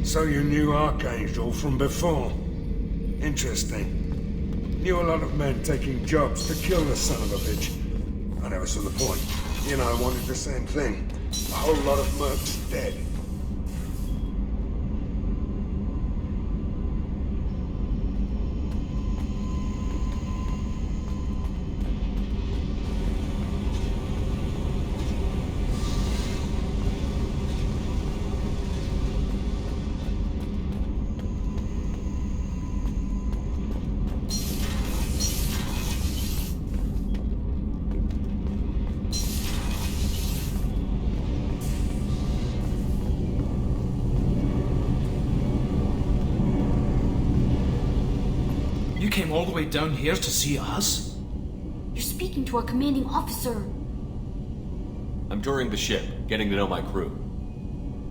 So you knew Archangel from before? Interesting. Knew a lot of men taking jobs to kill the son of a bitch. I never saw the point. You know, I wanted the same thing. A whole lot of mercs dead. You came all the way down here to see us? You're speaking to our commanding officer. I'm touring the ship, getting to know my crew.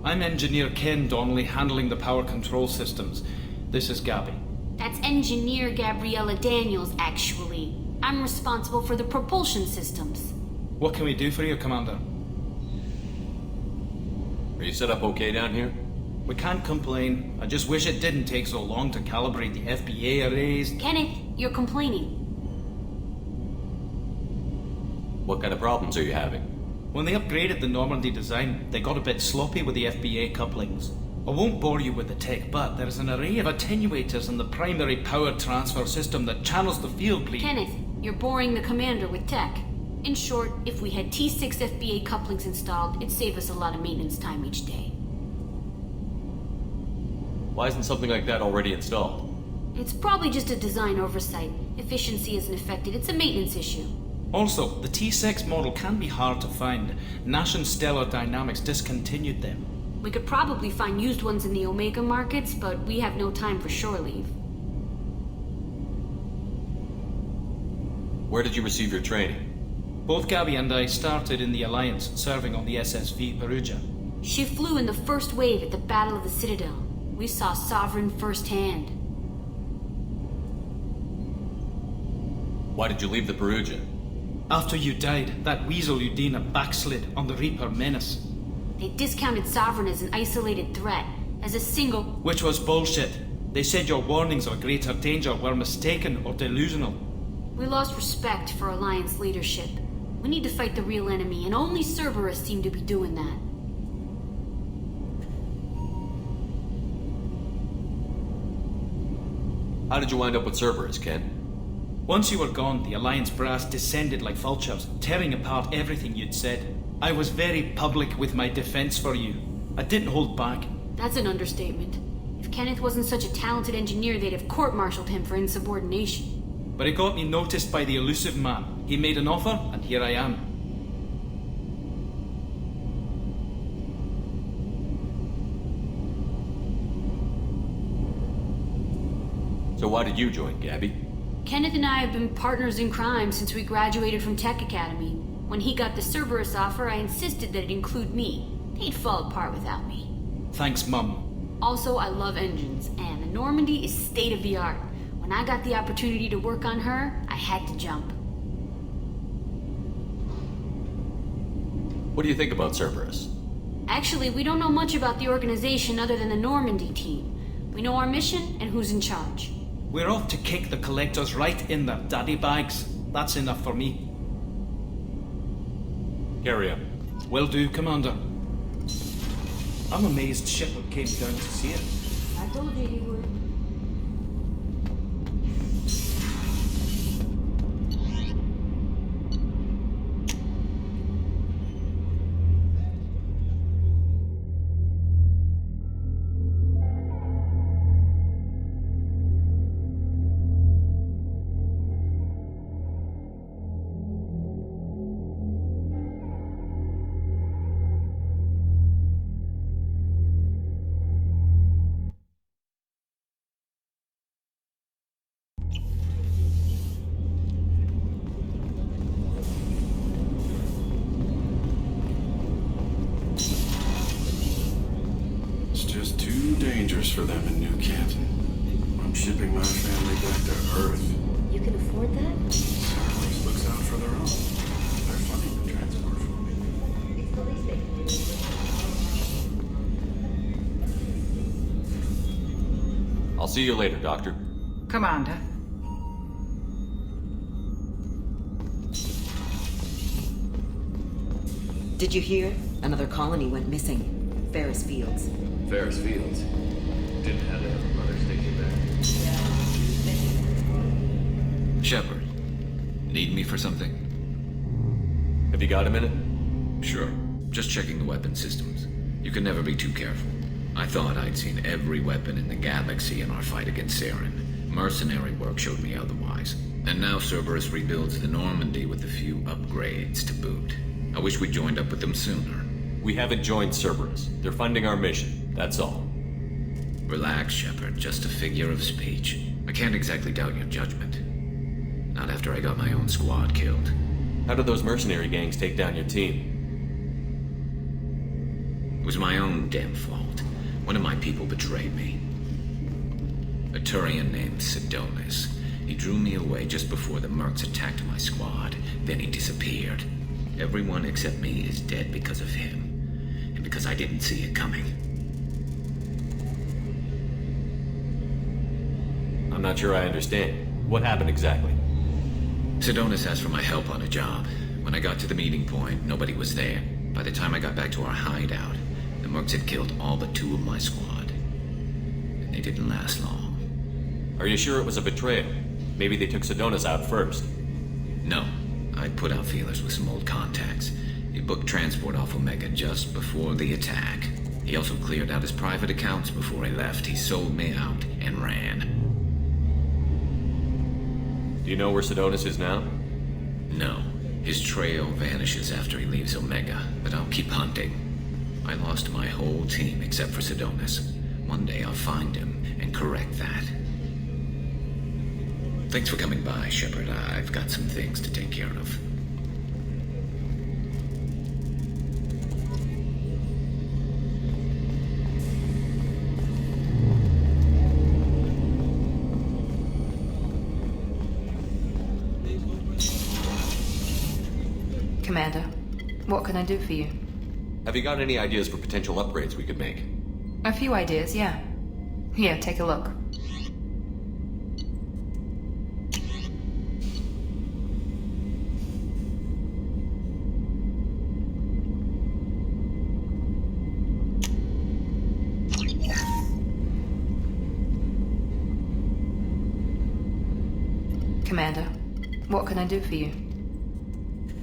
I'm Engineer Ken Donnelly, handling the power control systems. This is Gabby. That's Engineer Gabriella Daniels, actually. I'm responsible for the propulsion systems. What can we do for you, Commander? Are you set up okay down here? We can't complain. I just wish it didn't take so long to calibrate the FBA arrays. Kenneth, you're complaining. What kind of problems are you having? When they upgraded the Normandy design, they got a bit sloppy with the FBA couplings. I won't bore you with the tech, but there is an array of attenuators in the primary power transfer system that channels the field bleed. Kenneth, you're boring the commander with tech. In short, if we had T6 FBA couplings installed, it'd save us a lot of maintenance time each day. Why isn't something like that already installed? It's probably just a design oversight. Efficiency isn't affected, it's a maintenance issue. Also, the T6 model can be hard to find. Nash and Stellar Dynamics discontinued them. We could probably find used ones in the Omega markets, but we have no time for shore leave. Where did you receive your training? Both Gabby and I started in the Alliance, serving on the SSV Perugia. She flew in the first wave at the Battle of the Citadel. We saw Sovereign firsthand. Why did you leave the Perugia? After you died, that weasel Udina backslid on the Reaper Menace. They discounted Sovereign as an isolated threat, as a single... Which was bullshit. They said your warnings of greater danger were mistaken or delusional. We lost respect for Alliance leadership. We need to fight the real enemy, and only Cerberus seem to be doing that. How did you wind up with Cerberus, Ken? Once you were gone, the Alliance brass descended like vultures, tearing apart everything you'd said. I was very public with my defense for you. I didn't hold back. That's an understatement. If Kenneth wasn't such a talented engineer, they'd have court-martialed him for insubordination. But it got me noticed by the elusive man. He made an offer, and here I am. So why did you join, Gabby? Kenneth and I have been partners in crime since we graduated from Tech Academy. When he got the Cerberus offer, I insisted that it include me. They'd fall apart without me. Thanks, Mum. Also, I love engines, and the Normandy is state-of-the-art. When I got the opportunity to work on her, I had to jump. What do you think about Cerberus? Actually, we don't know much about the organization other than the Normandy team. We know our mission and who's in charge. We're off to kick the collectors right in their daddy bags. That's enough for me. Carry on. Will do, Commander. I'm amazed Shepard came down to see it. I told you he would. dangerous for them in New Canton. I'm shipping my family back to Earth. You can afford that? Cerberus looks out for their own. They're funding the transport for me. It's the least they can do. I'll see you later, Doctor. Commander. Did you hear? Another colony went missing. Ferris Fields. Ferris Fields. Didn't have to have a mother stick you back. Shepard, need me for something? Have you got a minute? Sure. Just checking the weapon systems. You can never be too careful. I thought I'd seen every weapon in the galaxy in our fight against Saren. Mercenary work showed me otherwise. And now Cerberus rebuilds the Normandy with a few upgrades to boot. I wish we joined up with them sooner. We haven't joined Cerberus. They're funding our mission, that's all. Relax, Shepard. Just a figure of speech. I can't exactly doubt your judgment. Not after I got my own squad killed. How did those mercenary gangs take down your team? It was my own damn fault. One of my people betrayed me. A Turian named Sidonis. He drew me away just before the mercs attacked my squad. Then he disappeared. Everyone except me is dead because of him. And because I didn't see it coming. I'm not sure I understand. What happened exactly? Sidonis asked for my help on a job. When I got to the meeting point, nobody was there. By the time I got back to our hideout, the mercs had killed all but 2 of my squad. And they didn't last long. Are you sure it was a betrayal? Maybe they took Sidonis out first. No. I put out feelers with some old contacts. He booked transport off Omega just before the attack. He also cleared out his private accounts before he left. He sold me out and ran. Do you know where Sidonis is now? No. His trail vanishes after he leaves Omega, but I'll keep hunting. I lost my whole team except for Sidonis. One day I'll find him and correct that. Thanks for coming by, Shepard. I've got some things to take care of. Commander, what can I do for you? Have you got any ideas for potential upgrades we could make? A few ideas, yeah. Here, take a look. Commander, what can I do for you?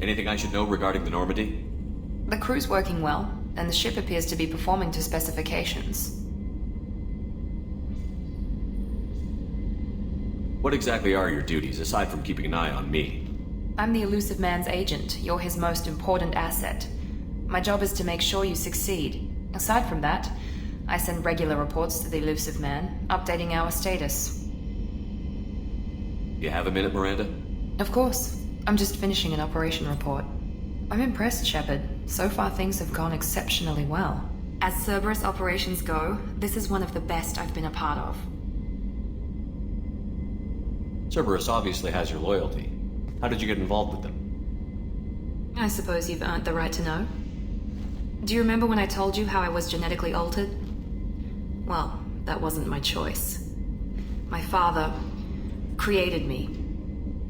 Anything I should know regarding the Normandy? The crew's working well, and the ship appears to be performing to specifications. What exactly are your duties, aside from keeping an eye on me? I'm the Elusive Man's agent. You're his most important asset. My job is to make sure you succeed. Aside from that, I send regular reports to the Elusive Man, updating our status. You have a minute, Miranda? Of course. I'm just finishing an operation report. I'm impressed, Shepard. So far things have gone exceptionally well. As Cerberus operations go, this is one of the best I've been a part of. Cerberus obviously has your loyalty. How did you get involved with them? I suppose you've earned the right to know. Do you remember when I told you how I was genetically altered? Well, that wasn't my choice. My father created me.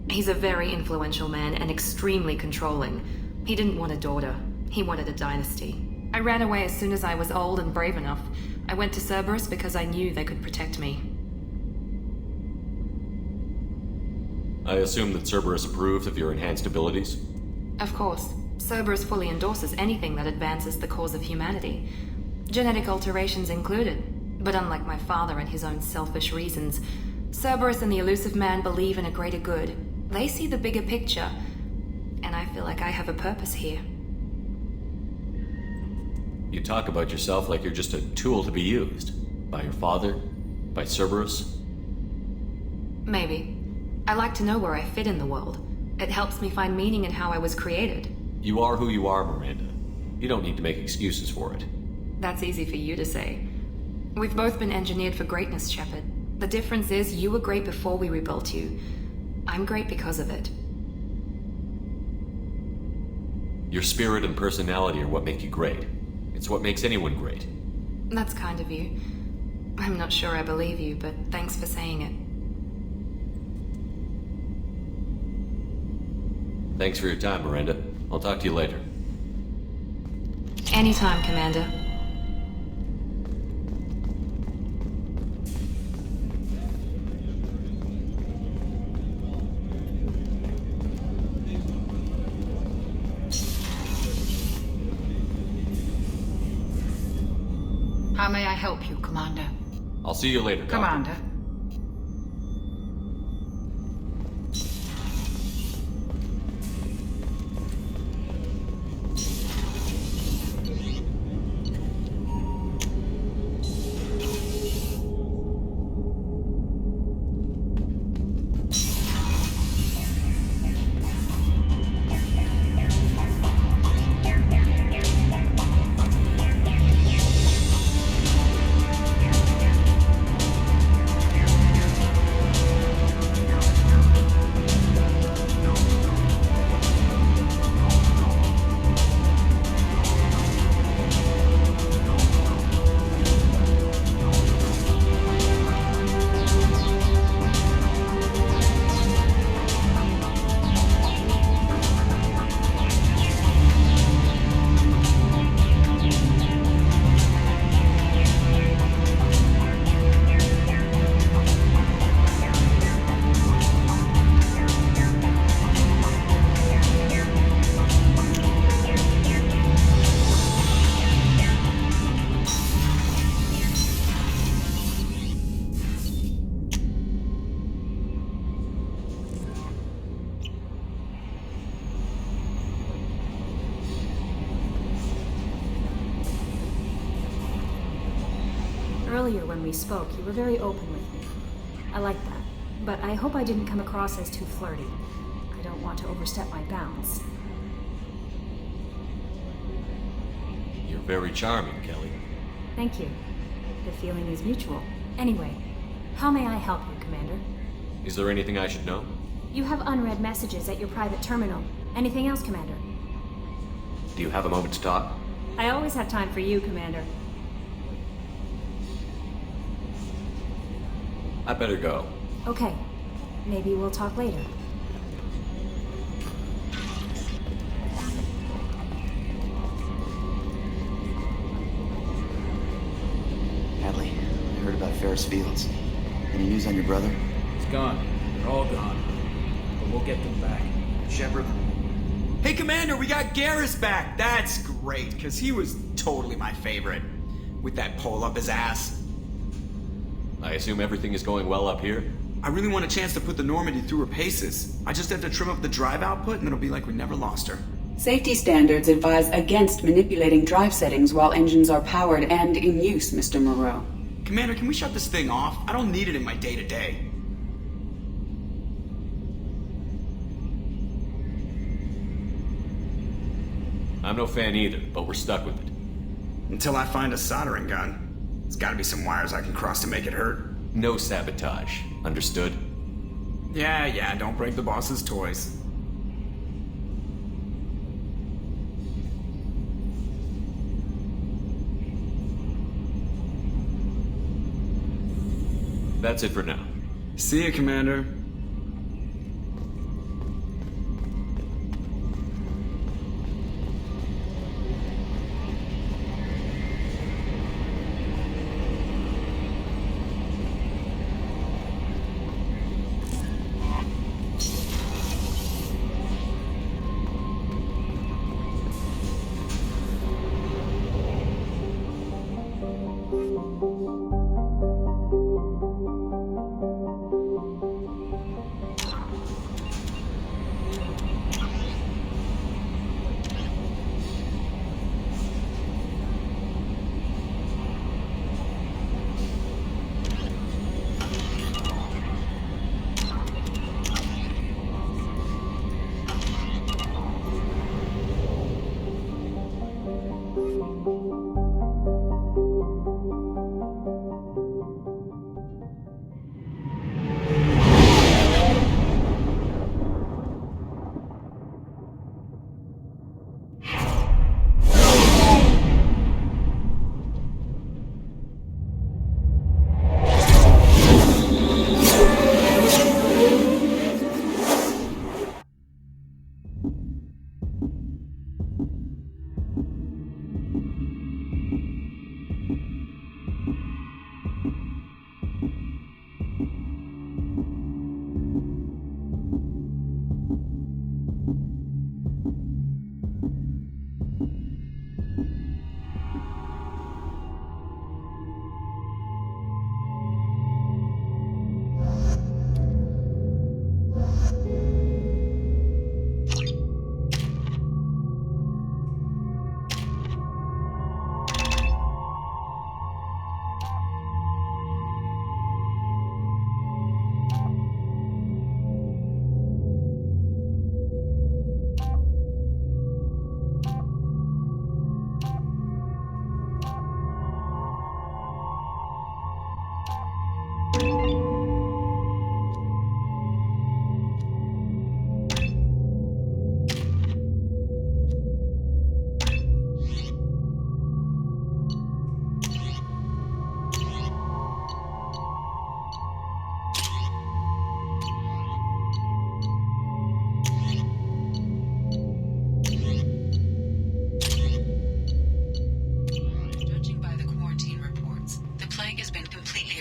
He's a very influential man and extremely controlling. He didn't want a daughter. He wanted a dynasty. I ran away as soon as I was old and brave enough. I went to Cerberus because I knew they could protect me. I assume that Cerberus approved of your enhanced abilities? Of course. Cerberus fully endorses anything that advances the cause of humanity. Genetic alterations included. But unlike my father and his own selfish reasons, Cerberus and the Elusive Man believe in a greater good. They see the bigger picture, and I feel like I have a purpose here. You talk about yourself like you're just a tool to be used. By your father? By Cerberus? Maybe. I like to know where I fit in the world. It helps me find meaning in how I was created. You are who you are, Miranda. You don't need to make excuses for it. That's easy for you to say. We've both been engineered for greatness, Shepard. The difference is you were great before we rebuilt you. I'm great because of it. Your spirit and personality are what make you great. It's what makes anyone great. That's kind of you. I'm not sure I believe you, but thanks for saying it. Thanks for your time, Miranda. I'll talk to you later. Anytime, Commander. How may I help you, Commander? I'll see you later, Doctor. Commander. Earlier when we spoke, you were very open with me. I like that. But I hope I didn't come across as too flirty. I don't want to overstep my bounds. You're very charming, Kelly. Thank you. The feeling is mutual. Anyway, how may I help you, Commander? Is there anything I should know? You have unread messages at your private terminal. Anything else, Commander? Do you have a moment to talk? I always have time for you, Commander. I better go. Okay. Maybe we'll talk later. Hadley, I heard about Ferris Fields. Any news on your brother? He's gone. They're all gone. But we'll get them back. Shepard? Hey, Commander, we got Garrus back! That's great, because he was totally my favorite. With that pole up his ass. I assume everything is going well up here? I really want a chance to put the Normandy through her paces. I just have to trim up the drive output and it'll be like we never lost her. Safety standards advise against manipulating drive settings while engines are powered and in use, Mr. Moreau. Commander, can we shut this thing off? I don't need it in my day-to-day. I'm no fan either, but we're stuck with it. Until I find a soldering gun. There's gotta be some wires I can cross to make it hurt. No sabotage. Understood? Yeah, don't break the boss's toys. That's it for now. See ya, Commander.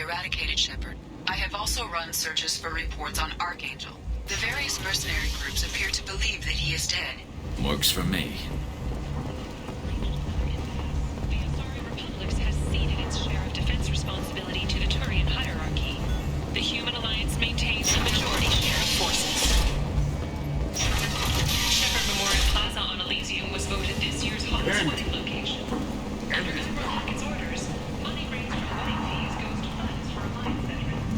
eradicated, Shepard. I have also run searches for reports on Archangel. The various mercenary groups appear to believe that he is dead. Works for me. The Asari Republic has ceded its share of defense responsibility to the Turian hierarchy. The Human Alliance maintains the majority share of forces. Shepard Memorial Plaza on Elysium was voted this year's hottest sporting location. Under the Republic's orders, money raised from wedding fees goes to funds for Alliance veterans.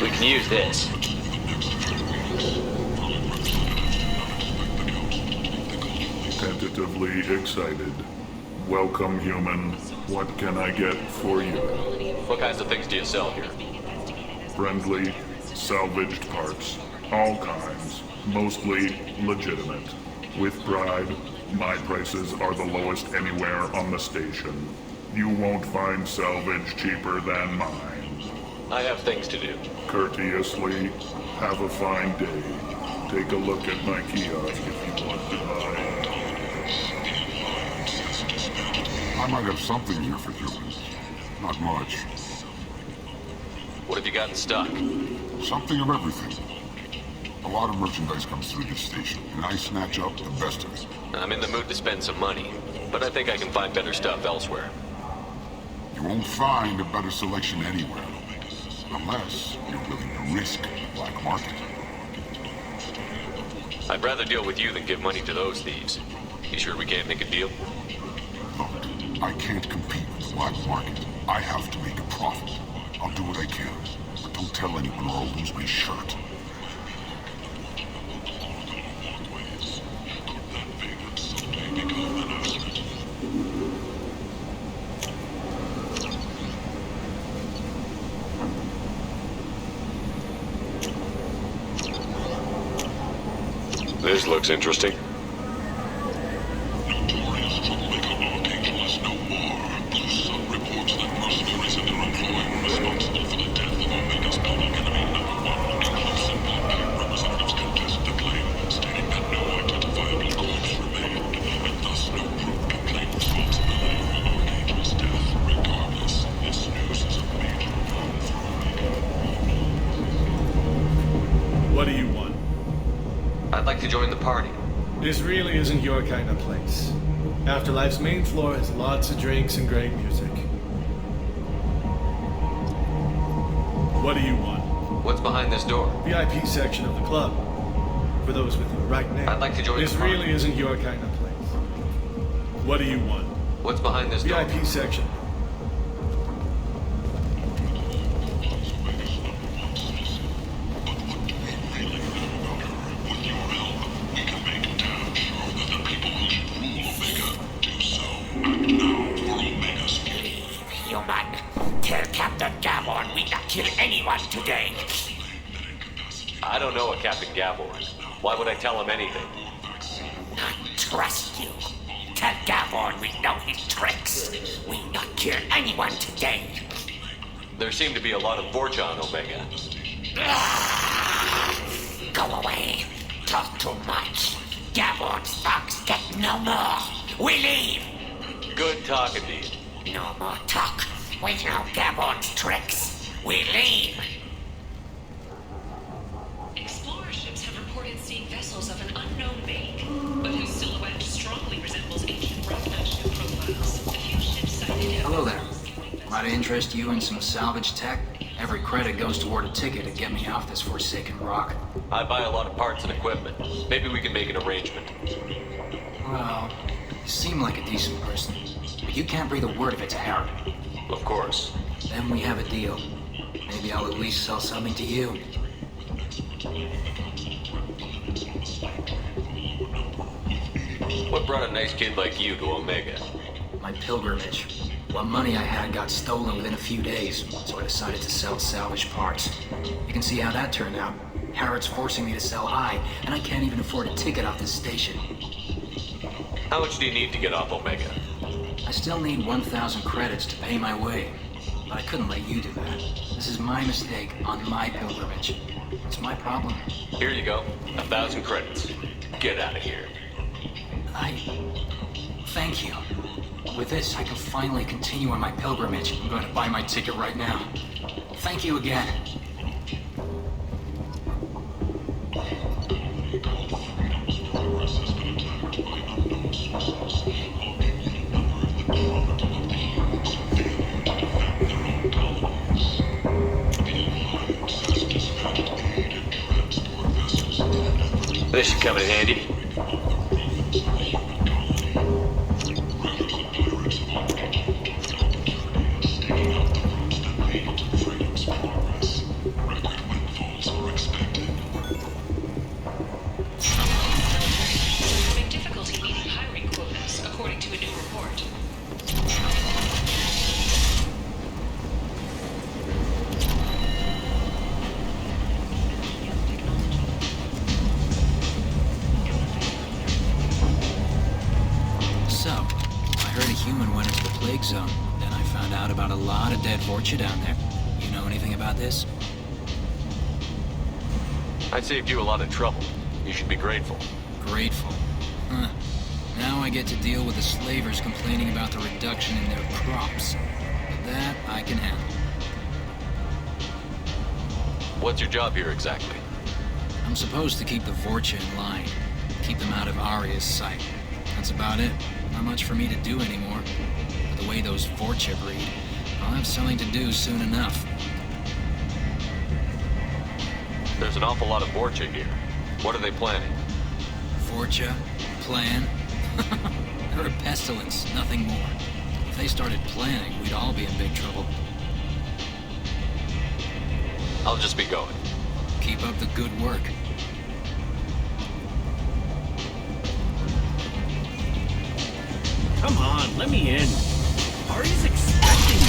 We can use this. Tentatively excited. Welcome, human. What can I get for you? What kinds of things do you sell here? Friendly, salvaged parts. All kinds. Mostly legitimate. With pride, my prices are the lowest anywhere on the station. You won't find salvage cheaper than mine. I have things to do. Courteously, have a fine day. Take a look at my kiosk if you want to buy. I might have something here for humans. Not much. What have you got in stock? Something of everything. A lot of merchandise comes through this station, and I snatch up the best of it. I'm in the mood to spend some money, but I think I can find better stuff elsewhere. You won't find a better selection anywhere. Unless you're willing to risk the black market. I'd rather deal with you than give money to those thieves. You sure we can't make a deal? Look, I can't compete with the black market. I have to make a profit. I'll do what I can, but don't tell anyone or I'll lose my shirt. This looks interesting. What do you want? I'd like to join the party. This really isn't your kind of place. Afterlife's main floor has lots of drinks and great music. What do you want? What's behind this door? VIP section of the club. For those with the right name. I'd like to join This the party. really isn't your kind of place. What do you want? What's behind this door? VIP section. Today. I don't know a Captain Gavorn. Why would I tell him anything? Not trust you. Tell Gavorn we know his tricks. We not kill anyone today. There seem to be a lot of Vorcha on Omega. Go away. Talk too much. Gavorn's thugs get no more. We leave. Good talking to you. No more talk. We know Gavorn's tricks. We leave. Explorer ships have reported seeing vessels of an unknown make, but whose silhouette strongly resembles ancient Rocknut ship profiles. A few ships sighted have... Hello there. Might I interest you in some salvage tech? Every credit goes toward a ticket to get me off this forsaken rock. I buy a lot of parts and equipment. Maybe we can make an arrangement. Well, you seem like a decent person, but you can't breathe a word if it's a Harry. Of course. Then we have a deal. Maybe I'll at least sell something to you. What brought a nice kid like you to Omega? My My pilgrimage. What money I had got stolen within a few days, so I decided to sell salvaged parts. You can see how that turned out. Harrod's forcing me to sell high, and I can't even afford a ticket off this station. How much do you need to get off Omega? I still need 1,000 credits to pay my way, but I couldn't let you do that. This is my mistake on my pilgrimage. It's my problem. Here you go. 1,000 credits. Get out of here. Thank you. With this, I can finally continue on my pilgrimage. I'm going to buy my ticket right now. Thank you again. This should come in handy. Having difficulty meeting hiring quotas, according to a new report. So, I heard a human went into the plague zone. Then I found out about a lot of dead Vorcha down there. You know anything about this? I saved you a lot of trouble. You should be grateful. Grateful. Huh. Now I get to deal with the slavers complaining about the reduction in their crops. But that I can handle. What's your job here exactly? I'm supposed to keep the Vorcha in line. Keep them out of Arya's sight. That's about it. Not much for me to do anymore. But the way those Vorcha breed, I'll have something to do soon enough. There's an awful lot of Vorcha here. What are they planning? Vorcha? Plan? They're a pestilence, nothing more. If they started planning, we'd all be in big trouble. I'll just be going. Keep up the good work. Come on, let me in. Arya's expecting me.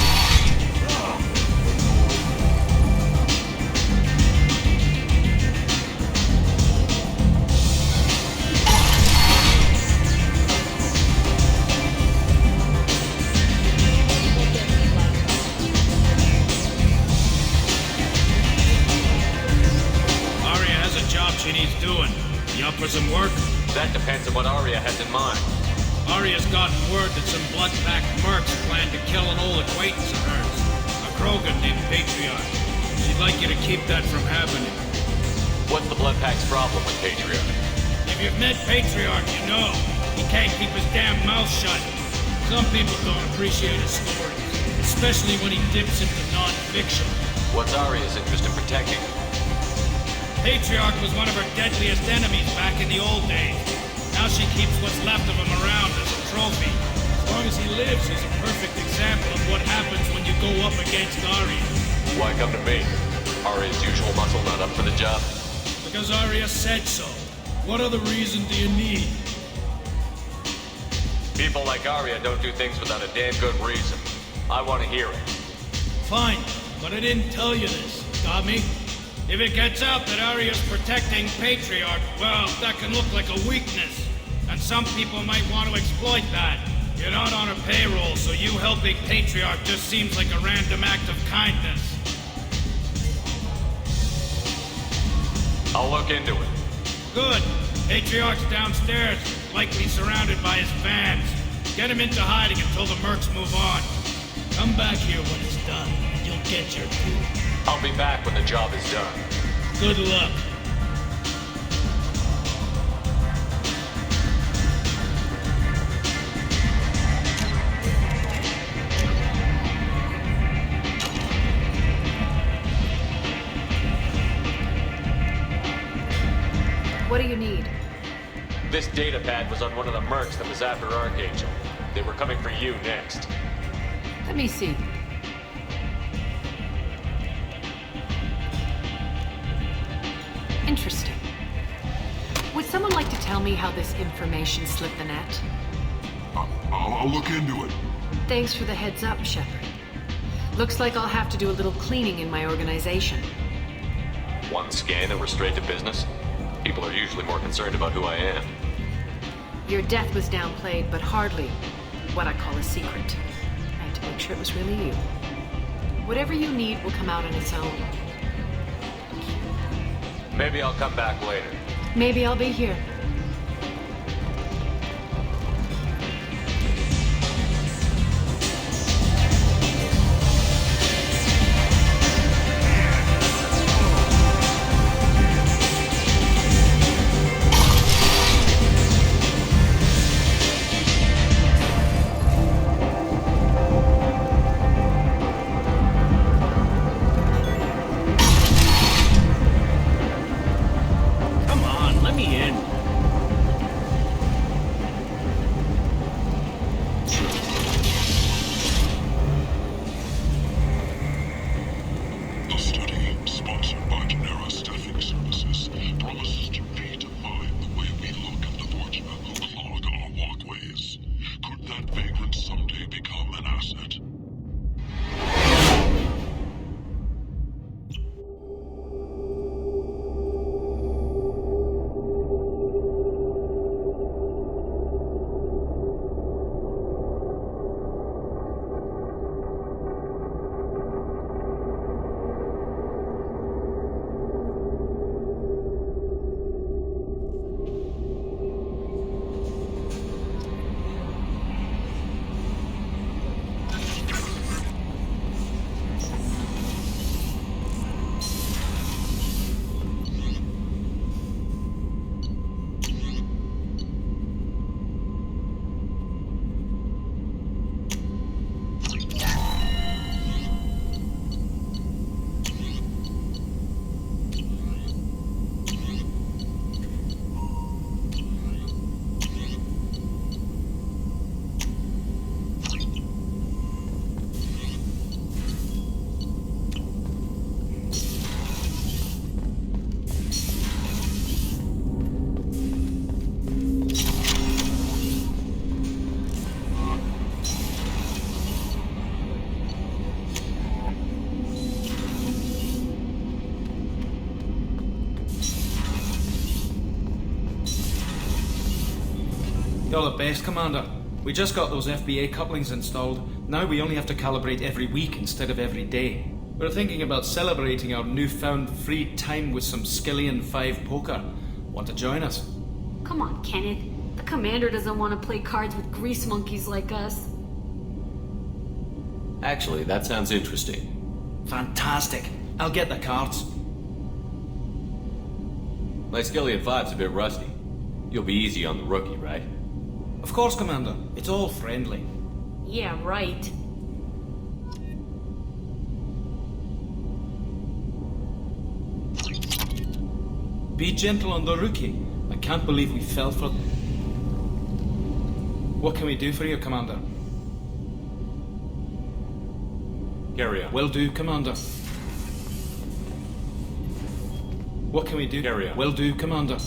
Arya has a job she needs doing. You up for some work? That depends on what Arya has in mind. Arya's gotten word that some blood-packed mercs plan to kill an old acquaintance of hers, a Krogan named Patriarch. She'd like you to keep that from happening. What's the Bloodpack's problem with Patriarch? If you've met Patriarch, you know. He can't keep his damn mouth shut. Some people don't appreciate his stories, especially when he dips into non-fiction. What's Arya's interest in protecting? Patriarch was one of her deadliest enemies back in the old days. Now she keeps what's left of him around as a trophy. As long as he lives, he's a perfect example of what happens when you go up against Arya. Why come to me? Arya's usual muscle not up for the job? Because Arya said so. What other reason do you need? People like Arya don't do things without a damn good reason. I want to hear it. Fine, but I didn't tell you this. Got me? If it gets out that Arya's protecting Patriarch, well, that can look like a weakness. And some people might want to exploit that. You're not on her payroll, so you helping Patriarch just seems like a random act of kindness. I'll look into it. Good. Patriarch's downstairs, likely surrounded by his fans. Get him into hiding until the mercs move on. Come back here when it's done, and you'll get your due. I'll be back when the job is done. Good luck. What do you need? This data pad was on one of the mercs that was after Archangel. They were coming for you next. Let me see. Interesting. Would someone like to tell me how this information slipped the net? I'll look into it. Thanks for the heads up, Shepard. Looks like I'll have to do a little cleaning in my organization. One scan and we're straight to business? People are usually more concerned about who I am. Your death was downplayed, but hardly what I call a secret. I had to make sure it was really you. Whatever you need will come out on its own. Maybe I'll come back later. Maybe I'll be here. You're the best, Commander. We just got those FBA couplings installed. Now we only have to calibrate every week instead of every day. We're thinking about celebrating our newfound free time with some Skillian 5 poker. Want to join us? Come on, Kenneth. The Commander doesn't want to play cards with grease monkeys like us. Actually, that sounds interesting. Fantastic. I'll get the cards. My Skillian 5's a bit rusty. You'll be easy on the rookie, right? Of course, Commander. It's all friendly. Yeah, right. Be gentle on the rookie. I can't believe we fell for... What can we do for you, Commander? Carry on. Will do, Commander. What can we do? Carry on. Will do, Commander.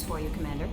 for you, Commander.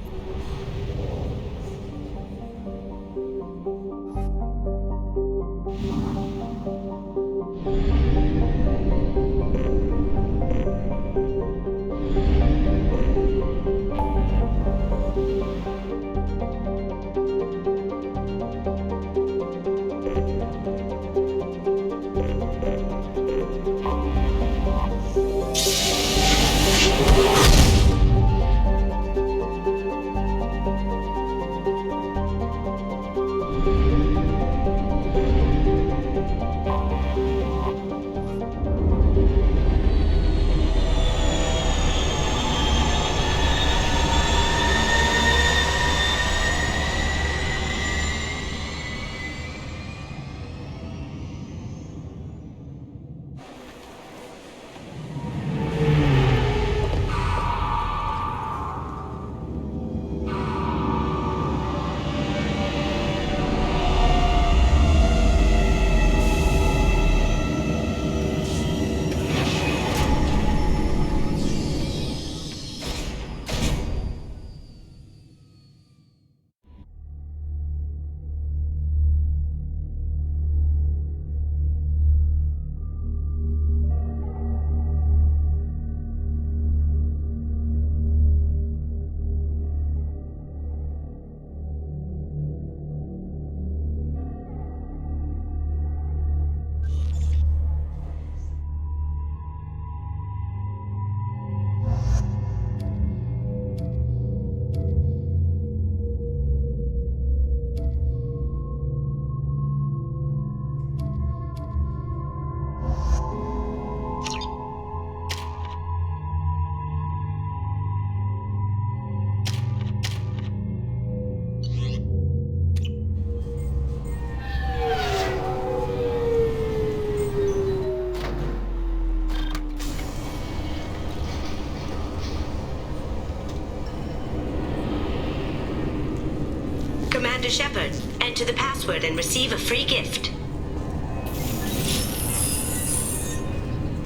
Commander Shepard, enter the password and receive a free gift.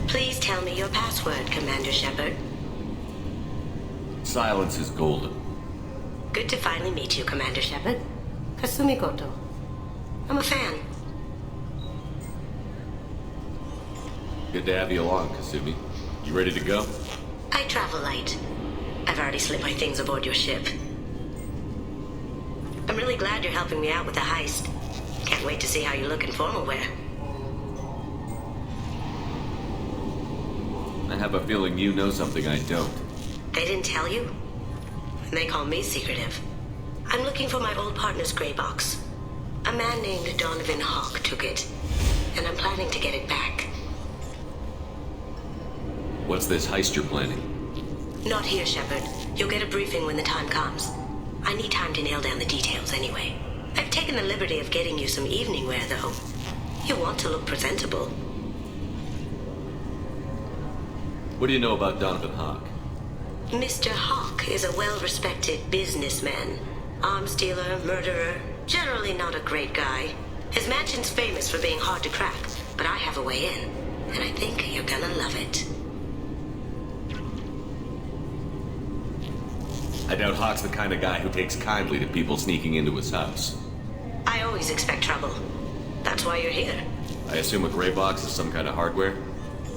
Please tell me your password, Commander Shepard. Silence is golden. Good to finally meet you, Commander Shepard. Kasumi Koto. I'm a fan. Good to have you along, Kasumi. You ready to go? I travel light. I've already slipped my things aboard your ship. I'm really glad you're helping me out with the heist. Can't wait to see how you look in formal wear. I have a feeling you know something I don't. They didn't tell you? They call me secretive. I'm looking for my old partner's gray box. A man named Donovan Hawk took it, and I'm planning to get it back. What's this heist you're planning? Not here, Shepard. You'll get a briefing when the time comes. I need time to nail down the details anyway. I've taken the liberty of getting you some evening wear, though. You want to look presentable. What do you know about Donovan Hawk? Mr. Hawk is a well-respected businessman. Arms dealer, murderer, generally not a great guy. His mansion's famous for being hard to crack, but I have a way in, and I think you're gonna love it. I doubt Hawk's the kind of guy who takes kindly to people sneaking into his house. I always expect trouble. That's why you're here. I assume a gray box is some kind of hardware?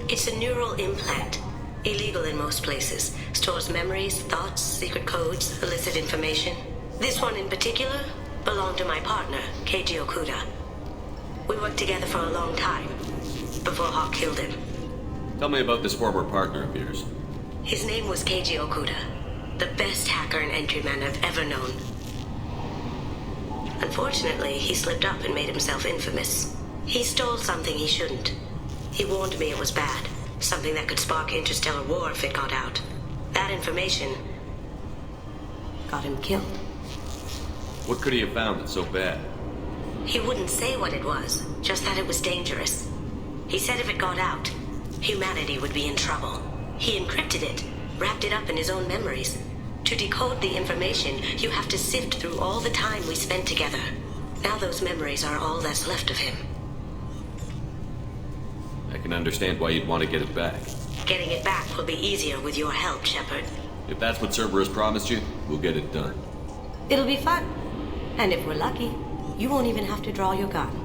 It's a neural implant. Illegal in most places. Stores memories, thoughts, secret codes, illicit information. This one in particular belonged to my partner, Keiji Okuda. We worked together for a long time, before Hawk killed him. Tell me about this former partner of yours. His name was Keiji Okuda, the best hacker and entryman I've ever known. Unfortunately, he slipped up and made himself infamous. He stole something he shouldn't. He warned me it was bad, something that could spark interstellar war if it got out. That information got him killed. What could he have found that's so bad? He wouldn't say what it was, just that it was dangerous. He said if it got out, humanity would be in trouble. He encrypted it, wrapped it up in his own memories. To decode the information, you have to sift through all the time we spent together. Now those memories are all that's left of him. I can understand why you'd want to get it back. Getting it back will be easier with your help, Shepard. If that's what Cerberus promised you, We'll get it done. It'll be fun. And if we're lucky, you won't even have to draw your gun.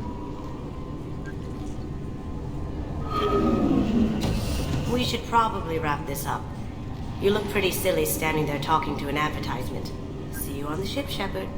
We should probably wrap this up. You look pretty silly standing there talking to an advertisement. See you on the ship, Shepard.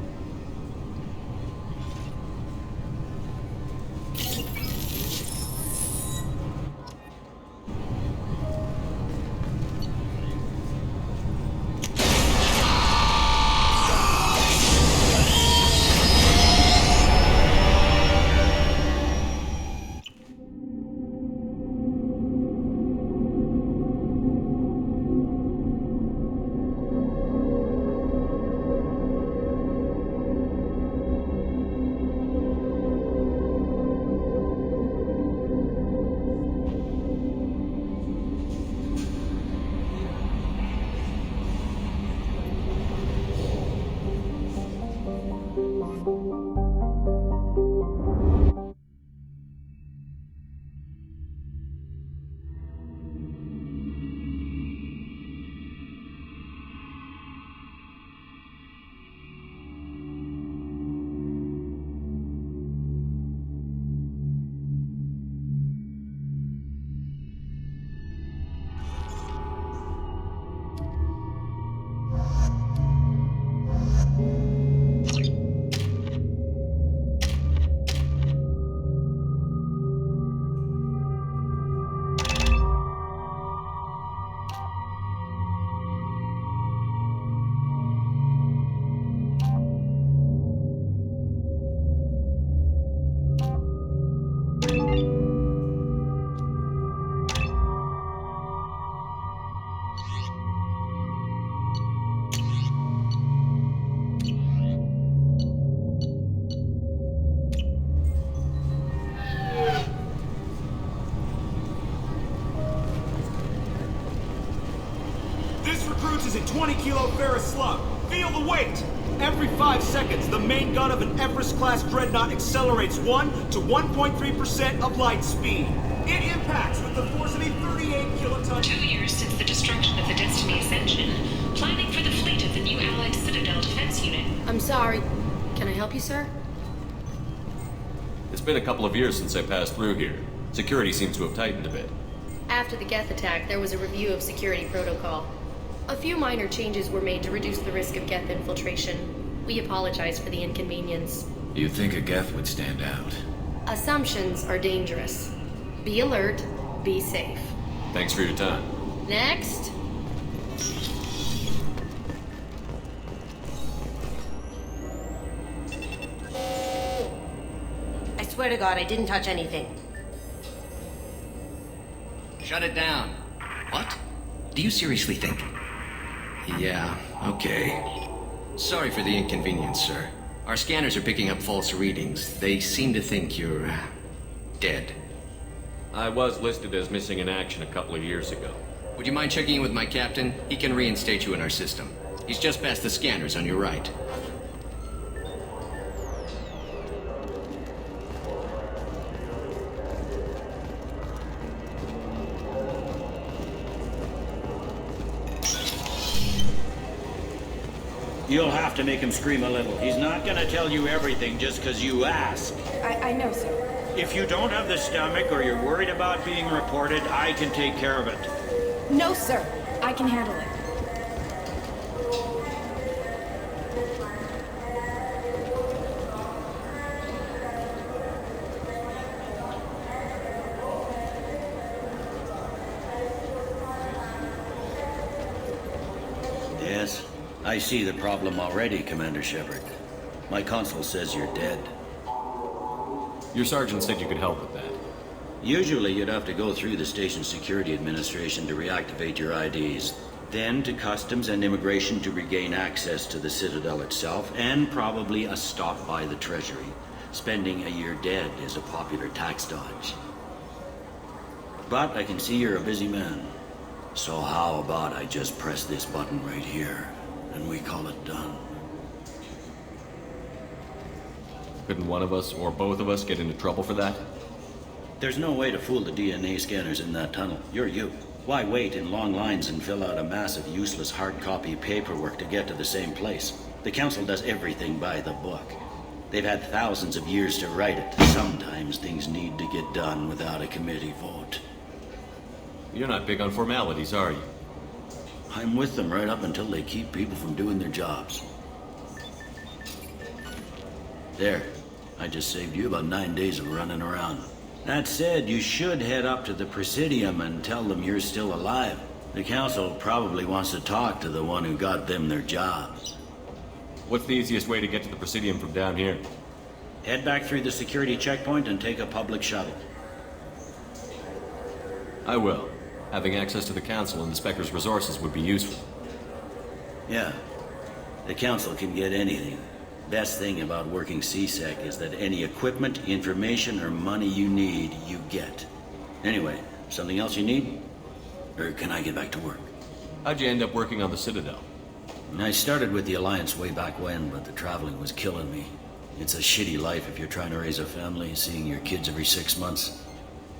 Is a 20-kilo ferrous slug. Feel the weight! Every 5 seconds, the main gun of an Everest-class dreadnought accelerates 1 to 1.3% of light speed. It impacts with the force of a 38 kiloton... 2 years since the destruction of the Destiny Ascension, planning for the fleet of the new Allied Citadel Defense Unit. I'm sorry. Can I help you, sir? It's been a couple of years since I passed through here. Security seems to have tightened a bit. After the Geth attack, there was a review of security protocol. A few minor changes were made to reduce the risk of Geth infiltration. We apologize for the inconvenience. You'd think a Geth would stand out. Assumptions are dangerous. Be alert, be safe. Thanks for your time. Next. I swear to God, I didn't touch anything. Shut it down. What? Do you seriously think? Yeah, okay. Sorry for the inconvenience, sir. Our scanners are picking up false readings. They seem to think you're... dead. I was listed as missing in action a couple of years ago. Would you mind checking in with my captain? He can reinstate you in our system. He's just past the scanners on your right. You'll have to make him scream a little. He's not gonna tell you everything just because you ask. I know, sir. If you don't have the stomach or you're worried about being reported, I can take care of it. No, sir. I can handle it. Yes, I see the problem already, Commander Shepard. My console says you're dead. Your sergeant said you could help with that. Usually you'd have to go through the Station Security Administration to reactivate your IDs, then to Customs and Immigration to regain access to the Citadel itself, and probably a stop by the Treasury. Spending a year dead is a popular tax dodge. But I can see you're a busy man. So how about I just press this button right here, and we call it done? Couldn't one of us, or both of us, get into trouble for that? There's no way to fool the DNA scanners in that tunnel. You're you. Why wait in long lines and fill out a massive useless hard copy paperwork to get to the same place? The Council does everything by the book. They've had thousands of years to write it. Sometimes things need to get done without a committee vote. You're not big on formalities, are you? I'm with them right up until they keep people from doing their jobs. There. I just saved you about 9 days of running around. That said, you should head up to the Presidium and tell them you're still alive. The Council probably wants to talk to the one who got them their jobs. What's the easiest way to get to the Presidium from down here? Head back through the security checkpoint and take a public shuttle. I will. Having access to the Council and the Spectre's resources would be useful. Yeah. The Council can get anything. Best thing about working CSEC is that any equipment, information, or money you need, you get. Anyway, something else you need? Or can I get back to work? How'd you end up working on the Citadel? I started with the Alliance way back when, but the traveling was killing me. It's a shitty life if you're trying to raise a family, seeing your kids every 6 months.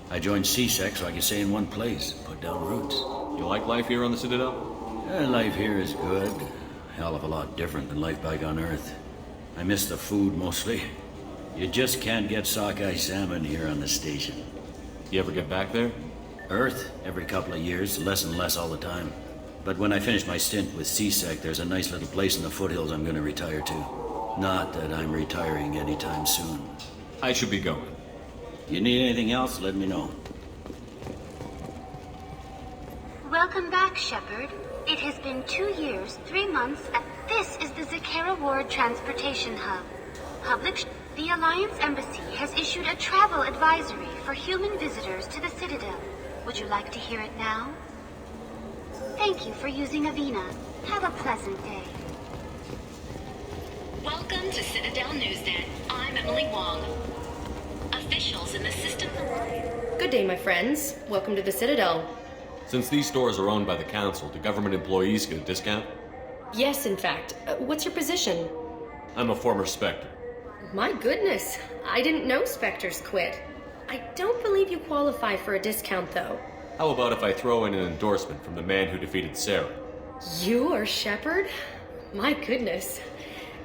I joined CSEC so I could stay in one place, put down roots. You like life here on the Citadel? Life here is good. Hell of a lot different than life back on Earth. I miss the food mostly. You just can't get sockeye salmon here on the station. You ever get back there? Earth, every couple of years, less and less all the time. But when I finish my stint with CSEC, there's a nice little place in the foothills I'm going to retire to. Not that I'm retiring anytime soon. I should be going. You need anything else, let me know. Welcome back, Shepard. It has been 2 years, 3 months, and this is the Zakera Ward Transportation Hub. The Alliance Embassy has issued a travel advisory for human visitors to the Citadel. Would you like to hear it now? Thank you for using Avena. Have a pleasant day. Welcome to Citadel Newsnet. I'm Emily Wong. Officials in the system... Good day, my friends. Welcome to the Citadel. Since these stores are owned by the Council, do government employees get a discount? Yes, in fact. What's your position? I'm a former Spectre. My goodness. I didn't know Spectres quit. I don't believe you qualify for a discount, though. How about if I throw in an endorsement from the man who defeated Sarah? You are Shepard? My goodness.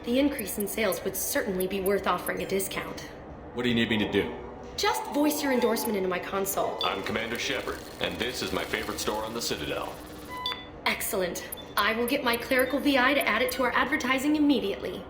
The increase in sales would certainly be worth offering a discount. What do you need me to do? Just voice your endorsement into my console. I'm Commander Shepard, and this is my favorite store on the Citadel. Excellent. I will get my clerical VI to add it to our advertising immediately.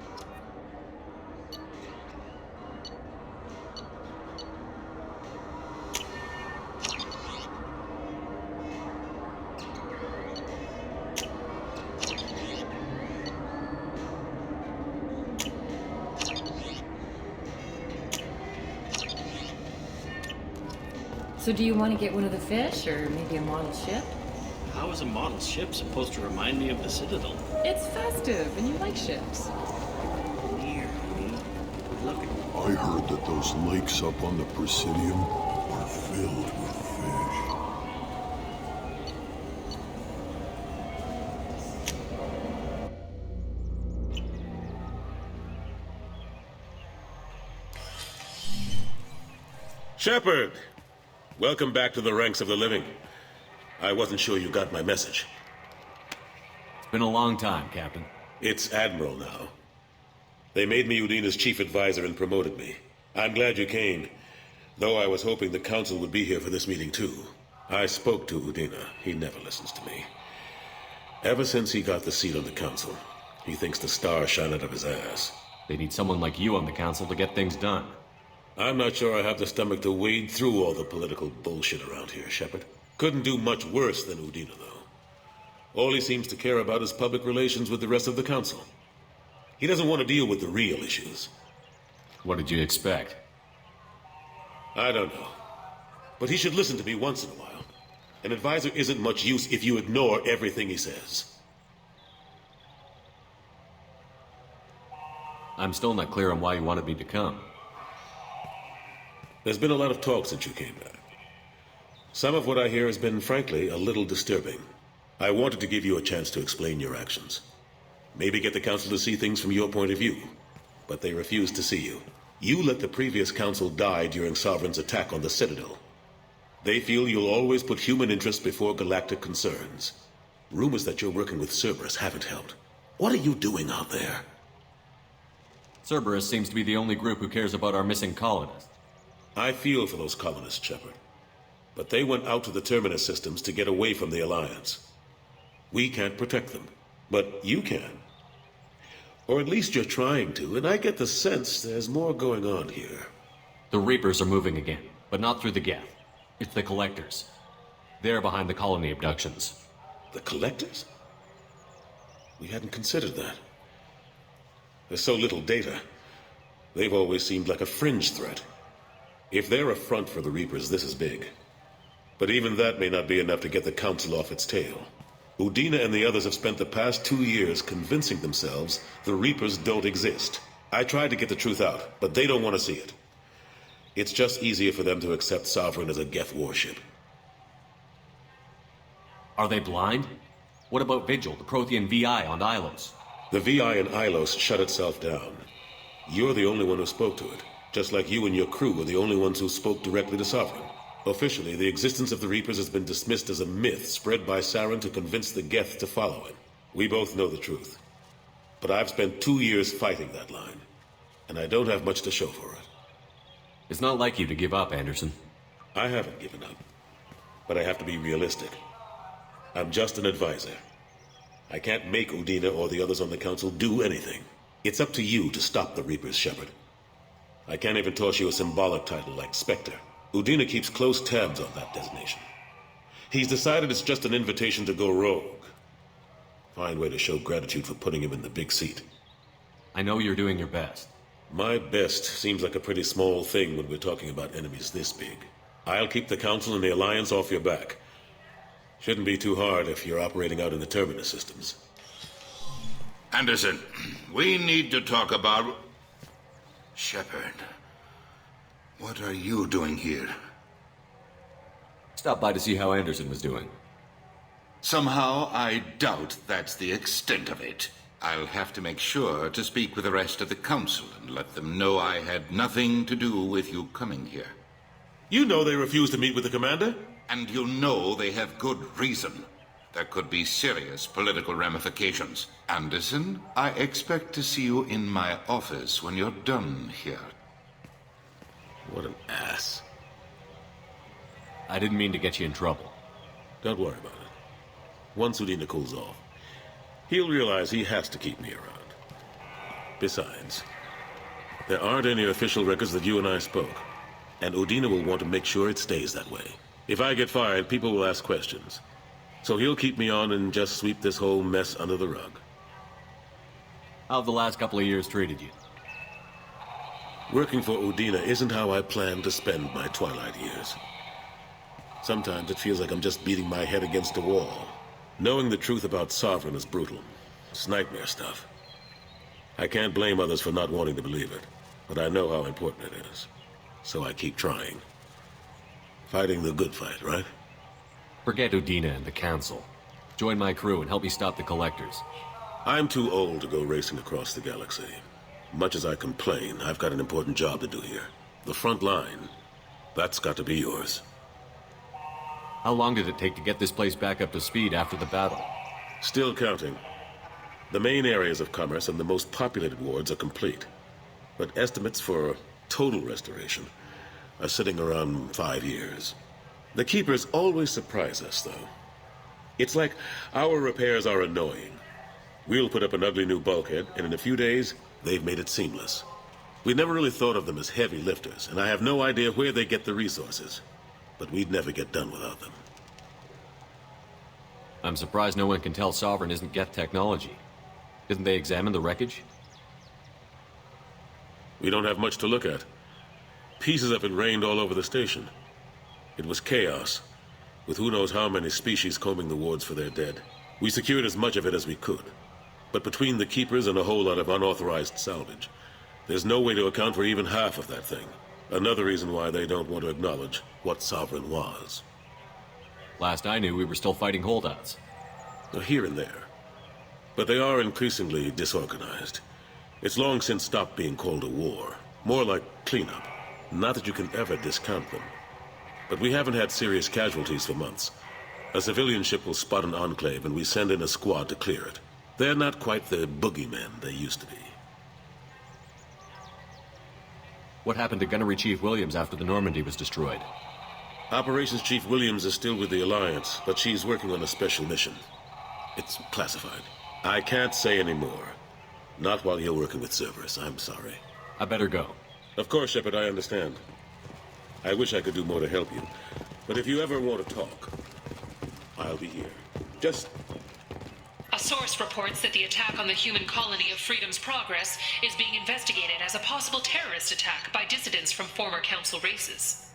So do you want to get one of the fish, or maybe a model ship? How is a model ship supposed to remind me of the Citadel? It's festive, and you like ships. I heard that those lakes up on the Presidium are filled with fish. Shepard! Welcome back to the ranks of the living. I wasn't sure you got my message. It's been a long time, Captain. It's Admiral now. They made me Udina's chief advisor and promoted me. I'm glad you came, though I was hoping the Council would be here for this meeting too. I spoke to Udina. He never listens to me. Ever since he got the seat on the Council, he thinks the stars shine out of his ass. They need someone like you on the Council to get things done. I'm not sure I have the stomach to wade through all the political bullshit around here, Shepard. Couldn't do much worse than Udina, though. All he seems to care about is public relations with the rest of the Council. He doesn't want to deal with the real issues. What did you expect? I don't know. But he should listen to me once in a while. An advisor isn't much use if you ignore everything he says. I'm still not clear on why you wanted me to come. There's been a lot of talk since you came back. Some of what I hear has been, frankly, a little disturbing. I wanted to give you a chance to explain your actions. Maybe get the Council to see things from your point of view. But they refused to see you. You let the previous Council die during Sovereign's attack on the Citadel. They feel you'll always put human interests before galactic concerns. Rumors that you're working with Cerberus haven't helped. What are you doing out there? Cerberus seems to be the only group who cares about our missing colonists. I feel for those colonists, Shepard. But they went out to the Terminus systems to get away from the Alliance. We can't protect them, but you can. Or at least you're trying to, and I get the sense there's more going on here. The Reapers are moving again, but not through the Geth. It's the Collectors. They're behind the colony abductions. The Collectors? We hadn't considered that. There's so little data. They've always seemed like a fringe threat. If they're a front for the Reapers, this is big. But even that may not be enough to get the Council off its tail. Udina and the others have spent the past 2 years convincing themselves the Reapers don't exist. I tried to get the truth out, but they don't want to see it. It's just easier for them to accept Sovereign as a Geth warship. Are they blind? What about Vigil, the Prothean VI on Ilos? The VI in Ilos shut itself down. You're the only one who spoke to it, just like you and your crew were the only ones who spoke directly to Sovereign. Officially, the existence of the Reapers has been dismissed as a myth spread by Saren to convince the Geth to follow him. We both know the truth. But I've spent 2 years fighting that line, and I don't have much to show for it. It's not like you to give up, Anderson. I haven't given up, but I have to be realistic. I'm just an advisor. I can't make Udina or the others on the Council do anything. It's up to you to stop the Reapers, Shepard. I can't even toss you a symbolic title like Spectre. Udina keeps close tabs on that designation. He's decided it's just an invitation to go rogue. Fine way to show gratitude for putting him in the big seat. I know you're doing your best. My best seems like a pretty small thing when we're talking about enemies this big. I'll keep the Council and the Alliance off your back. Shouldn't be too hard if you're operating out in the Terminus systems. Anderson, we need to talk about... Shepard, what are you doing here? Stopped by to see how Anderson was doing. Somehow, I doubt that's the extent of it. I'll have to make sure to speak with the rest of the Council and let them know I had nothing to do with you coming here. You know they refused to meet with the Commander? And you know they have good reason. There could be serious political ramifications. Anderson, I expect to see you in my office when you're done here. What an ass. I didn't mean to get you in trouble. Don't worry about it. Once Udina cools off, he'll realize he has to keep me around. Besides, there aren't any official records that you and I spoke, and Udina will want to make sure it stays that way. If I get fired, people will ask questions. So he'll keep me on and just sweep this whole mess under the rug. How have the last couple of years treated you? Working for Udina isn't how I planned to spend my twilight years. Sometimes it feels like I'm just beating my head against a wall. Knowing the truth about Sovereign is brutal. It's nightmare stuff. I can't blame others for not wanting to believe it, but I know how important it is. So I keep trying. Fighting the good fight, right? Forget Udina and the Council. Join my crew and help me stop the Collectors. I'm too old to go racing across the galaxy. Much as I complain, I've got an important job to do here. The front line, that's got to be yours. How long did it take to get this place back up to speed after the battle? Still counting. The main areas of commerce and the most populated wards are complete. But estimates for total restoration are sitting around 5 years. The Keepers always surprise us, though. It's like our repairs are annoying. We'll put up an ugly new bulkhead, and in a few days, they've made it seamless. We never really thought of them as heavy lifters, and I have no idea where they get the resources. But we'd never get done without them. I'm surprised no one can tell Sovereign isn't Geth technology. Didn't they examine the wreckage? We don't have much to look at. Pieces of it rained all over the station. It was chaos, with who knows how many species combing the wards for their dead. We secured as much of it as we could. But between the Keepers and a whole lot of unauthorized salvage, there's no way to account for even half of that thing. Another reason why they don't want to acknowledge what Sovereign was. Last I knew, we were still fighting holdouts. Here and there. But they are increasingly disorganized. It's long since stopped being called a war. More like cleanup. Not that you can ever discount them. but we haven't had serious casualties for months. A civilian ship will spot an enclave, and we send in a squad to clear it. They're not quite the boogeymen they used to be. What happened to Gunnery Chief Williams after the Normandy was destroyed? Operations Chief Williams is still with the Alliance, but she's working on a special mission. It's classified. I can't say any more. Not while you're working with Cerberus, I'm sorry. I better go. Of course, Shepard, I understand. I wish I could do more to help you. But if you ever want to talk, I'll be here. Just... A source reports that the attack on the human colony of Freedom's Progress is being investigated as a possible terrorist attack by dissidents from former Council races.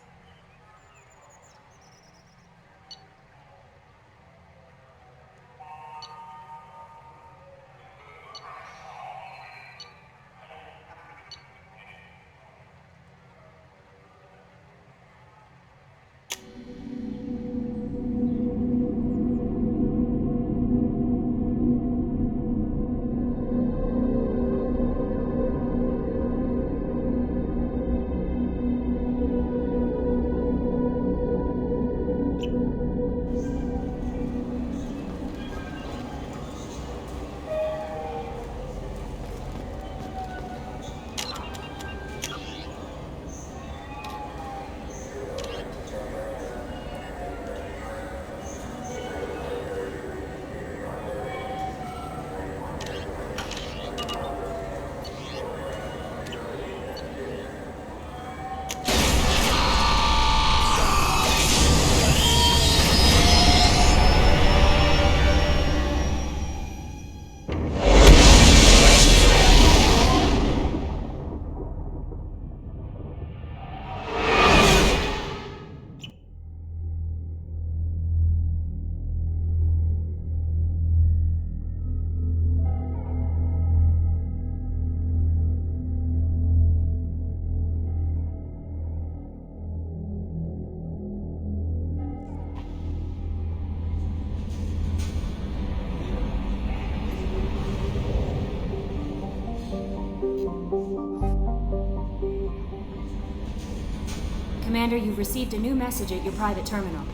Commander, you've received a new message at your private terminal.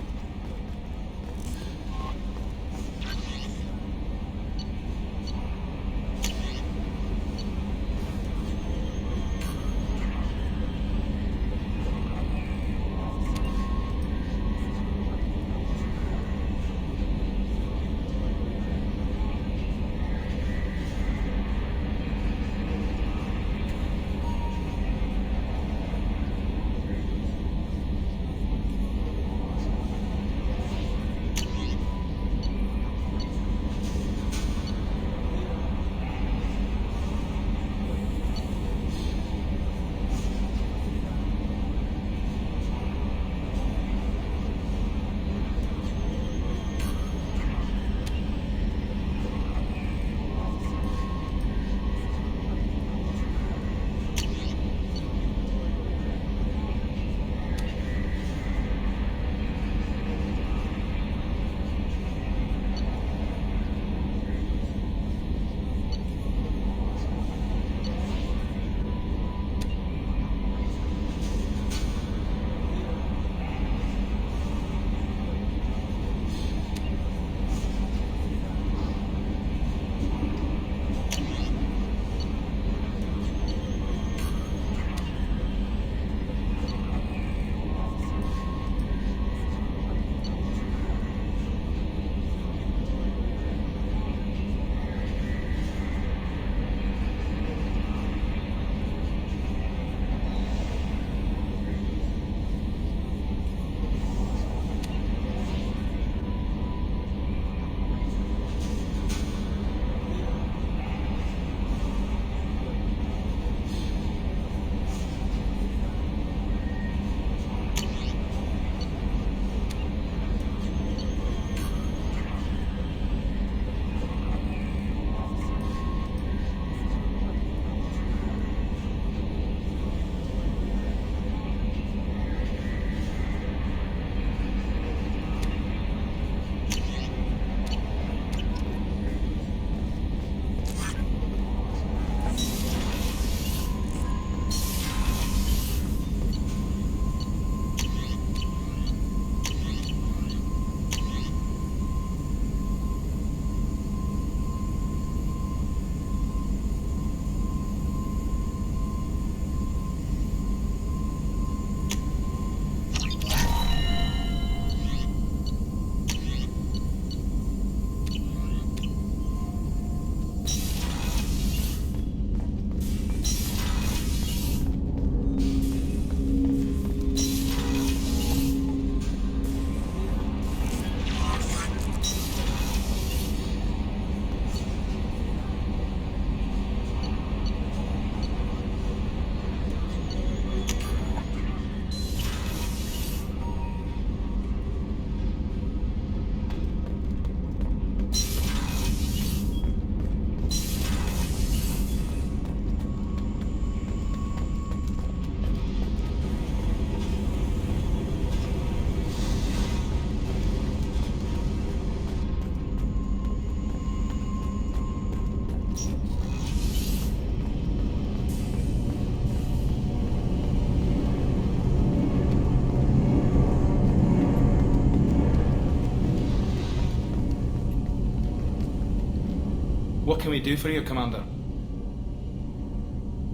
What can we do for you, Commander?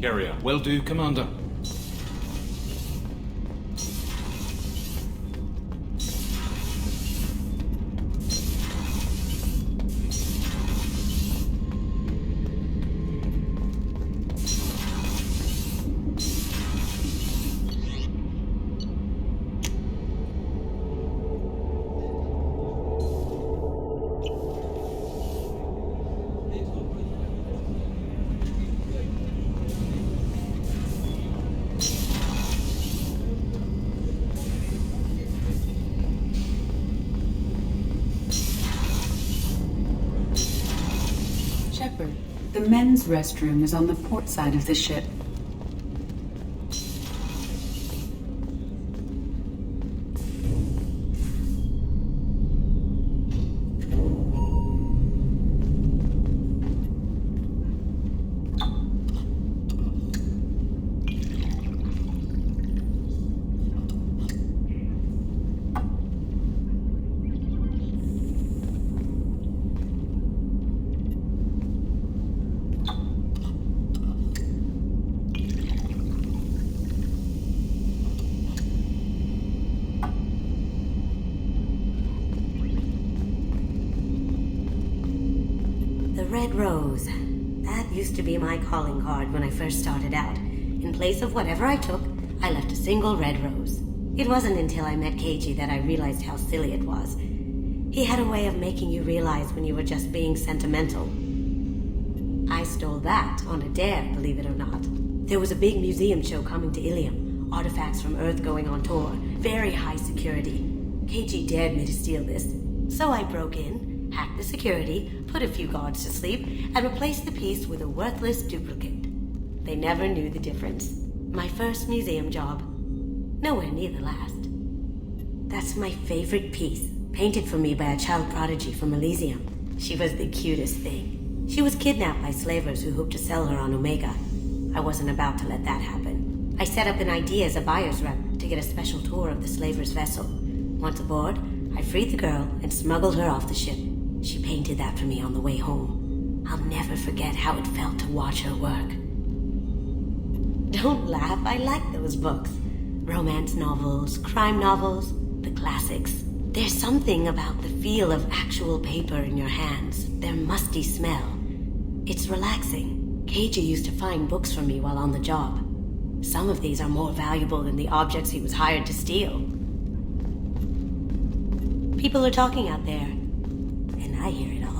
Carry on. Will do, Commander. The men's restroom is on the port side of the ship. Red rose. That used to be my calling card when I first started out. In place of whatever I took, I left a single red rose. It wasn't until I met Keiji that I realized how silly it was. He had a way of making you realize when you were just being sentimental. I stole that on a dare, believe it or not. There was a big museum show coming to Ilium. Artifacts from Earth going on tour. Very high security. Keiji dared me to steal this. So I broke in, hacked the security, put a few guards to sleep, and replaced the piece with a worthless duplicate. They never knew the difference. My first museum job. Nowhere near the last. That's my favorite piece, painted for me by a child prodigy from Elysium. She was the cutest thing. She was kidnapped by slavers who hoped to sell her on Omega. I wasn't about to let that happen. I set up an idea as a buyer's rep to get a special tour of the slaver's vessel. Once aboard, I freed the girl and smuggled her off the ship. She painted that for me on the way home. I'll never forget how it felt to watch her work. Don't laugh, I like those books. Romance novels, crime novels, the classics. There's something about the feel of actual paper in your hands, their musty smell. It's relaxing. Keiji used to find books for me while on the job. Some of these are more valuable than the objects he was hired to steal. People are talking out there, and I hear it all.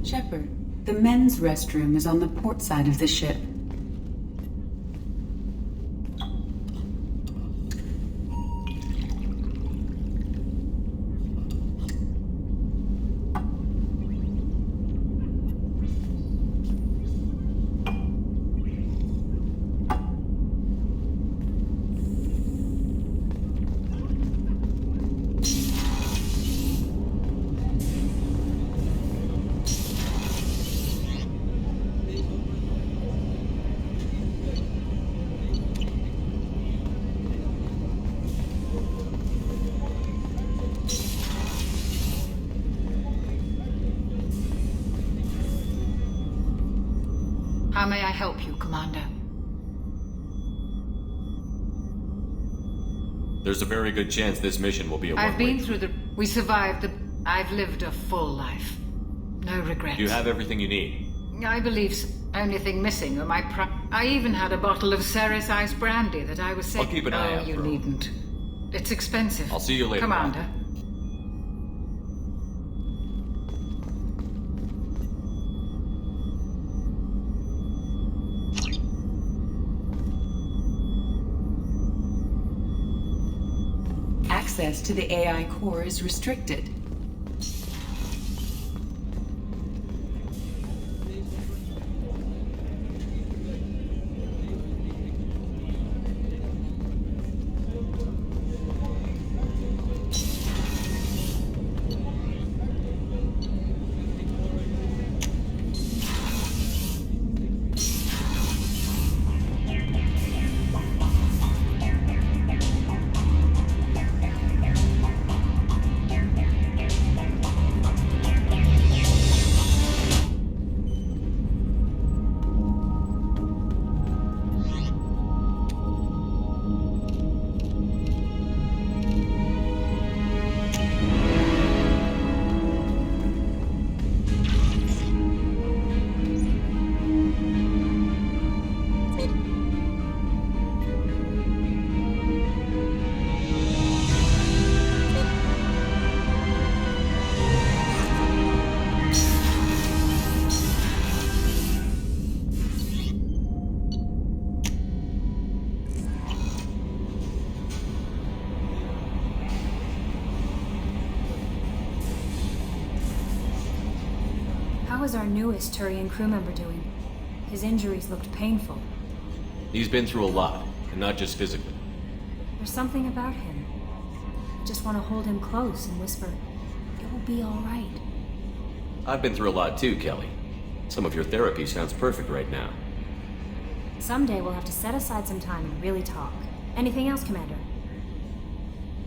Shepard, the men's restroom is on the port side of the ship. How may I help you, Commander? There's a very good chance this mission will be a I've one-way. been through the... We survived the... I've lived a full life. No regrets. You have everything you need. I believe so. Only thing missing are my I even had a bottle of Ceres Ice Brandy that I was sick... I'll keep an eye out you for it. needn't. It's expensive. I'll see you later. Commander. access to the AI core is restricted. How is our newest Turian crew member doing? His injuries looked painful. He's been through a lot, and not just physically. There's something about him. I just want to hold him close and whisper, "It will be all right." I've been through a lot too, Kelly. Some of your therapy sounds perfect right now. Someday we'll have to set aside some time and really talk. Anything else, Commander?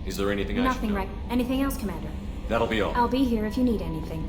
Is there anything I should Nothing, know? right? Anything else, Commander? That'll be all. I'll be here if you need anything.